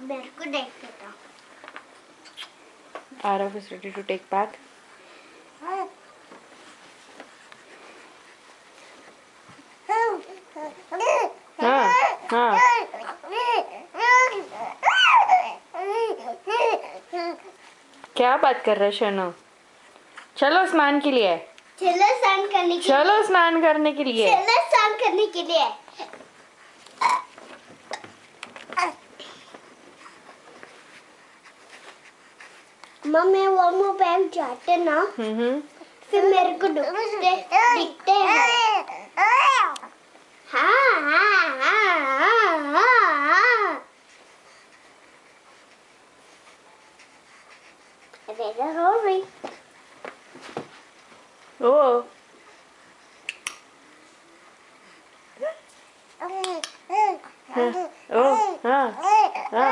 मेरे को देख देता। Arav is ready to take bath. हाँ हाँ क्या बात कर रहा है शनो? चलो स्नान के लिए। चलो स्नान करने के लिए। चलो स्नान करने के लिए। चलो स्नान करने के लिए। मम्मी वो बैंक जाते ना फिर मेरे को दिखते हैं। हाँ हाँ हाँ हाँ हाँ। Where are we? ओ ओ हाँ हाँ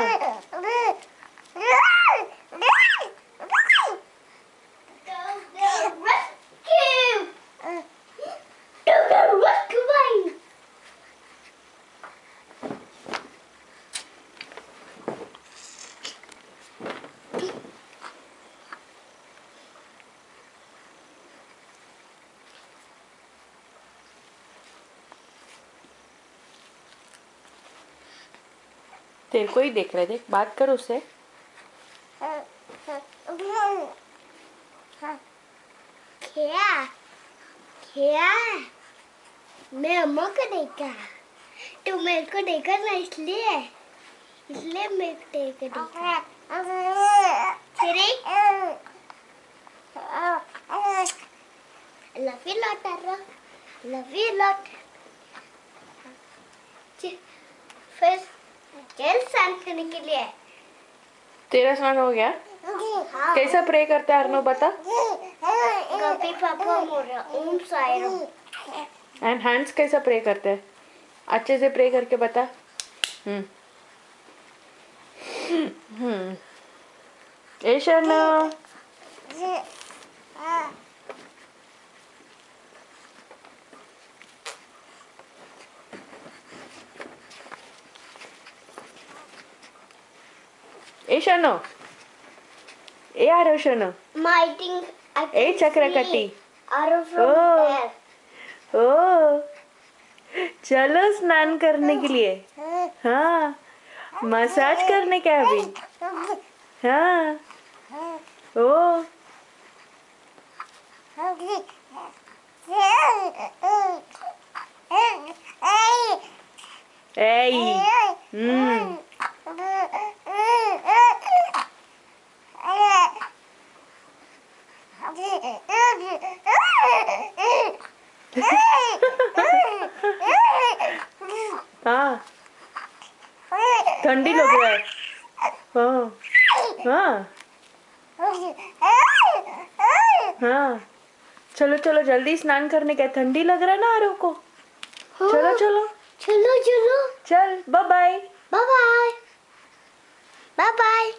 तेरे को ही देख रहे, देख बात कर उससे। क्या क्या मैं अम्मा को देखा, तो मेरे को देखा ना, इसलिए मेरे को देखा। लव यू लॉट आरा, लव यू लॉट। फिर चल स्नान करने के लिए। तेरा स्नान हो गया? हाँ। कैसा प्रे करता है अर्नो बता? गपी पापा मोरा ओम साई राम। एंड हैंड्स कैसा प्रे करते हैं? अच्छे से प्रे करके बता। ए शर्ना ए शर्नो ए आरव शर्नो ए चक्रकटी ओ चलो स्नान करने के लिए। हाँ मसाज करने का अभी। हाँ ओ हाँ ठंडी लग रहा है। हाँ हाँ हाँ चलो चलो जल्दी स्नान करने का, ठंडी लग रहा है ना आरव को। चलो चलो चलो चलो चल bye bye bye bye bye bye.